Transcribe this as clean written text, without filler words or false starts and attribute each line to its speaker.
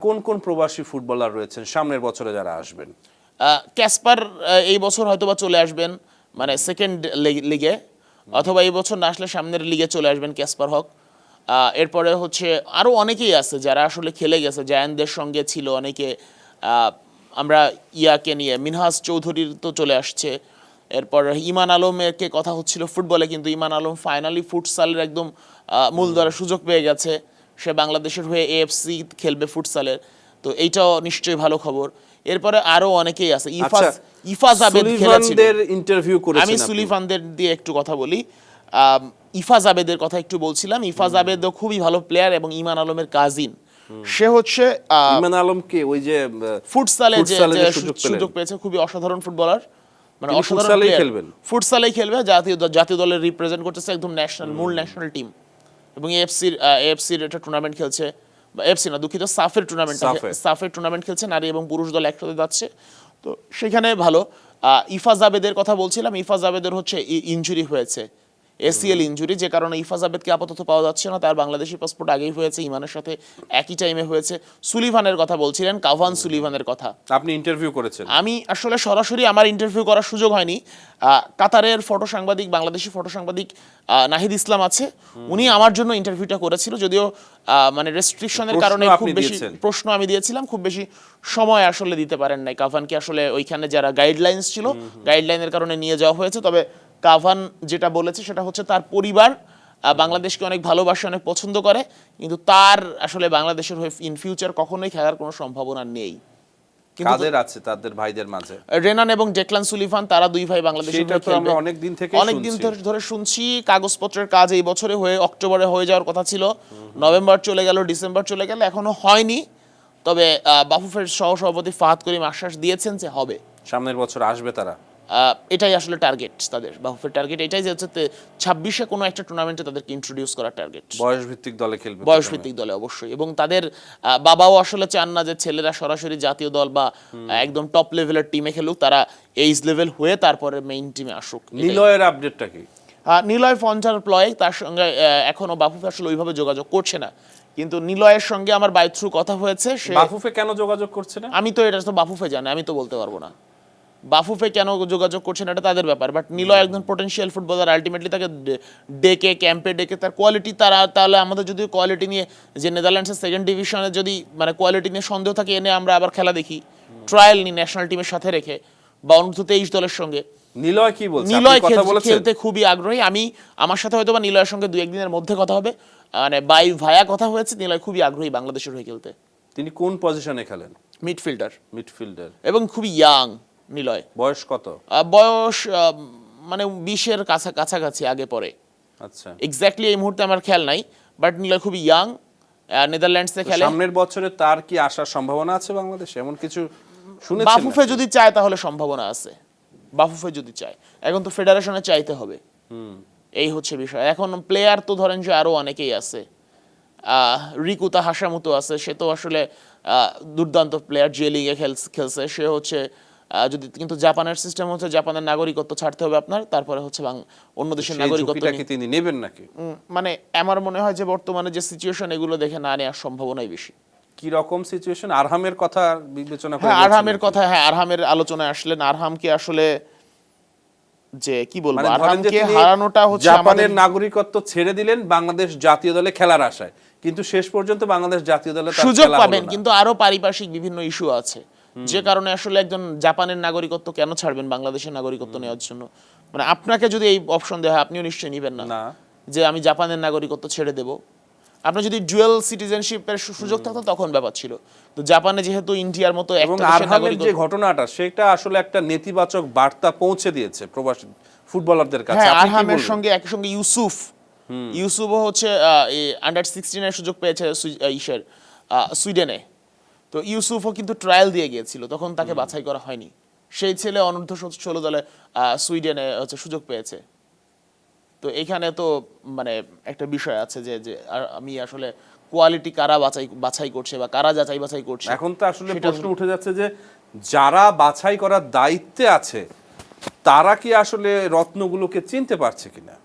Speaker 1: কোন কোন প্রবাসী ফুটবলার রয়েছেন সামনের বছরে যারা আসবেন?
Speaker 2: ক্যাসপার এই বছর হয়তোবা চলে আসবেন, মানে সেকেন্ড লিগে, অথবা এই বছর না আসলে সামনের লিগে চলে আসবেন ক্যাসপার হক। এরপরে হচ্ছে আরও অনেকেই আছে যারা আসলে খেলে গেছে, জায়ানদের সঙ্গে ছিল অনেকে। আমরা ইয়াকে নিয়ে মিনহাজ চৌধুরীর তো চলে আসছে। এরপর ইমান আলমকে কথা হচ্ছিল ফুটবলে, কিন্তু ইমান আলম ফাইনালি ফুটসালের একদম মূলধারার সুযোগ পেয়ে গেছে। সে বাংলাদেশের হয়ে এএফসি খেলবে ফুটসালের, তো এইটাও নিশ্চয়ই ভালো খবর। এরপরে আরো অনেকেই আছে। ইফাজ আবেদ খেলেছিল,
Speaker 1: ইন্টারভিউ করেছেন
Speaker 2: আমি সুলিভানদের দিয়ে একটু কথা বলি। ইফাজ আবেদের কথা একটু বলছিলাম। ইফাজ আবেদও খুবই ভালো প্লেয়ার এবং ইমান আলমের কাজিন। সে হচ্ছে
Speaker 1: ইমান আলমকে ওই যে
Speaker 2: ফুটসালে যে সুযোগ পেয়েছে, খুবই অসাধারণ ফুটবলার, মানে অসাধারণ প্লেয়ার। ফুটসালেই খেলবে, জাতীয় দলের রিপ্রেজেন্ট করতেছে, একদম মূল ন্যাশনাল টিম। এবং এএফসির একটা টুর্নামেন্ট খেলছে, এফসি না দুঃখিত, সাফের টুর্নামেন্ট খেলছে, নারী এবং পুরুষ দল একসাথে যাচ্ছে, তো সেখানে ভালো। ইফাজ আবেদের কথা বলছিলাম। ইফাজ আবেদের হচ্ছে ইনজুরি হয়েছে, এসিএল ইনজুরি, যে কারণে ইফাজ আবেদকে আপাতত পাওয়া যাচ্ছে না। তার বাংলাদেশি পাসপোর্ট আগেই হয়েছে, ইমানের সাথে একই টাইমে হয়েছে। সুলিভানের কথা বলছিলেন, কাভান সুলিভানের কথা
Speaker 1: আপনি ইন্টারভিউ করেছেন?
Speaker 2: আমি আসলে সরাসরি আমার ইন্টারভিউ করার সুযোগ হয়নি। কাতারের ফটো সাংবাদিক, বাংলাদেশি ফটো সাংবাদিক নাহিদ ইসলাম আছে, উনি আমার জন্য ইন্টারভিউটা করেছিল। যদিও মানে রেস্ট্রিকশনের কারণে খুব বেশি প্রশ্ন আমি দিয়েছিলাম, খুব বেশি সময় আসলে দিতে পারেন নাই। কাভানকে আসলে ওইখানে যারা গাইডলাইন্স ছিল, গাইডলাইনের কারণে নিয়ে যাওয়া হয়েছে। তবে কাভান যেটা বলেছে সেটা হচ্ছে তার পরিবার বাংলাদেশকে অনেক ভালোবাসে, অনেক পছন্দ করে, কিন্তু তার আসলে বাংলাদেশের হয়ে ইন ফিউচার কখনোই খেলার কোনো সম্ভাবনা নেই।
Speaker 1: কাদের আছে তাদের ভাইদের মাঝে?
Speaker 2: রেনান এবং ডেকলান সুলিভান, তারা দুই ভাই বাংলাদেশে খেলবে।
Speaker 1: অনেকদিন
Speaker 2: ধরে শুনছি। কাগজপত্রের কাজ এই বছরে হয়ে অক্টোবরে হয়ে যাওয়ার কথা ছিল, নভেম্বর চলে গেল, ডিসেম্বর চলে গেল, এখনো হয়নি। তবে বাফুফের সহসভাপতি ফাহাদ করিম আশ্বাস দিয়েছেন যে হবে,
Speaker 1: সামনের বছর আসবে তারা।
Speaker 2: এটাই আসলে টার্গেট তাদের, বাফুফের টার্গেট এটাই যে হচ্ছে 26-এ কোনো একটা টুর্নামেন্টে তাদেরকে ইন্ট্রোডিউস করার টার্গেট।
Speaker 1: বয়সভিত্তিক দলে খেলবে,
Speaker 2: বয়সভিত্তিক দলে অবশ্যই। এবং তাদের বাবাও আসলে চান না যে ছেলেরা সরাসরি জাতীয় দল বা একদম টপ লেভেলের টিমে খেলুক, তারা এইজ লেভেল হয়ে তারপরে মেইন টিমে আসুক।
Speaker 1: নিলয়ের আপডেটটা কি?
Speaker 2: নিলয় ফঞ্চার প্লয়, তার সঙ্গে এখনো বাফুফে আসলে ওইভাবে যোগাযোগ করছে না, কিন্তু নিলয়ের সঙ্গে আমার বাই থ্রু কথা হয়েছে।
Speaker 1: বাফুফে কেন যোগাযোগ করছে না
Speaker 2: আমি তো এটা তো বাফুফে জানে, আমি তো বলতে পারবো না। বাফুফে কেন যোগাযোগ করছেন এটা তাদের ব্যাপার, বাট নিলয় একজন পোটেনশিয়াল ফুটবলার। আলটিমেটলি তাকে ডেকে, ক্যাম্পে ডেকে তার কোয়ালিটি, তাহলে আমাদের যদি কোয়ালিটি নিয়ে, যে নেদারল্যান্ডসের সেকেন্ড ডিভিশনে যদি মানে কোয়ালিটি নিয়ে সন্দেহ থাকে, এনে আমরা আবার খেলা দেখি, ট্রায়াল নিই ন্যাশনাল টিমের সাথে রেখে বা অনূর্ধ্ব-23 দলের সঙ্গে।
Speaker 1: নিলয় কি বলছে?
Speaker 2: নিলয় খেলতে খুবই আগ্রহী। আমার সাথে হয়তো বা নিলয়ের সঙ্গে 2-1 দিনের মধ্যে কথা হবে, মানে ভায়া কথা হয়েছে। নিলয় খুবই আগ্রহী বাংলাদেশের হয়ে খেলতে।
Speaker 1: তিনি কোন পজিশনে খেলেন?
Speaker 2: মিডফিল্ডার এবং খুবই ইয়াং। নিলয়
Speaker 1: বয়স কত?
Speaker 2: বয়স মানে 20-এর কাছাকাছি, আগে পরে।
Speaker 1: আচ্ছা,
Speaker 2: এক্স্যাক্টলি এই মুহূর্তে আমার খেয়াল নাই, বাট নিলয় খুবই ইয়াং, নেদারল্যান্ডসে খেলে।
Speaker 1: সামনের বছরে তার কি আসার সম্ভাবনা আছে বাংলাদেশে? এমন কিছু শুনেছেন?
Speaker 2: বাফুফে যদি চায় তাহলে সম্ভাবনা আছে, বাফুফে যদি চায়। এখন তো ফেডারেশনে চাইতে হবে, এই হচ্ছে বিষয়। এখন প্লেয়ার তো ধরেন যে আরো অনেকেই আছে। রিকুতা হাসামুতো আছে, সে তো আসলে দুর্দান্ত প্লেয়ার, জে লিগে খেলছে সে হচ্ছে। যদি কিন্তু জাপানের সিস্টেম হচ্ছে জাপানের নাগরিকত্ব ছাড়তে হবে আপনার, তারপরে হচ্ছে অন্য দেশের নাগরিকত্ব
Speaker 1: তিনি নেবেন নাকি?
Speaker 2: মানে আমার মনে হয় যে বর্তমানে যে সিচুয়েশন, এগুলো দেখে না নেওয়ার সম্ভাবনাই বেশি।
Speaker 1: কি রকম সিচুয়েশন? আরহামের কথা বিবেচনা করে?
Speaker 2: আরহামের আলোচনায় আসলেন। আরহামকে আসলে যে কি বলবো, আরহামকে হারানোটা হচ্ছে,
Speaker 1: জাপানের নাগরিকত্ব ছেড়ে দিলেন বাংলাদেশ জাতীয় দলে খেলার আশায়, কিন্তু শেষ পর্যন্ত বাংলাদেশ জাতীয় দলে
Speaker 2: সুযোগ পাবেন, কিন্তু আরো পারিপার্শ্বিক বিভিন্ন ইস্যু আছে, যে কারণে আসলে একজন জাপানের নাগরিকত্ব কেন ছাড়বেন বাংলাদেশের নাগরিকত্ব নেওয়ার জন্য? মানে আপনাকে যদি এই অপশন দেওয়া হয়, আপনিও নিশ্চয়ই নেবেন না যে আমি জাপানের নাগরিকত্ব ছেড়ে দেব। আপনার যদি ডুয়াল সিটিজেনশিপের সুযোগ থাকতো তখন ব্যাপার ছিল, তো জাপানে যেহেতু ইন্ডিয়ার মতো একটা দেশের নাগরিকত্ব,
Speaker 1: যে ঘটনাটা সেটা আসলে একটা নেতিবাচক বার্তা পৌঁছে দিয়েছে প্রবাসী ফুটবলারদের কাছে।
Speaker 2: আরহামের সঙ্গে একই সঙ্গে ইউসুফও হচ্ছে আন্ডার-16 এর সুযোগ পেয়েছে সুইডেনে। তো ইউসুফও কিন্তু ট্রায়াল দিয়ে গিয়েছিল, তখন তাকে বাছাই করা হয়নি। সেই ছেলে অনূর্ধ্ব-16 দলে সুইডেনে হচ্ছে সুযোগ পেয়েছে। তো এখানে তো মানে একটা বিষয় আছে যে আমি আসলে কোয়ালিটি কারা বাছাই করছে বা কারা যাচাই বাছাই করছে।
Speaker 1: এখন তো আসলে প্রশ্ন উঠে যাচ্ছে যে যারা বাছাই করার দায়িত্বে আছে তারা কি আসলে রত্নগুলোকে চিনতে পারছে কিনা?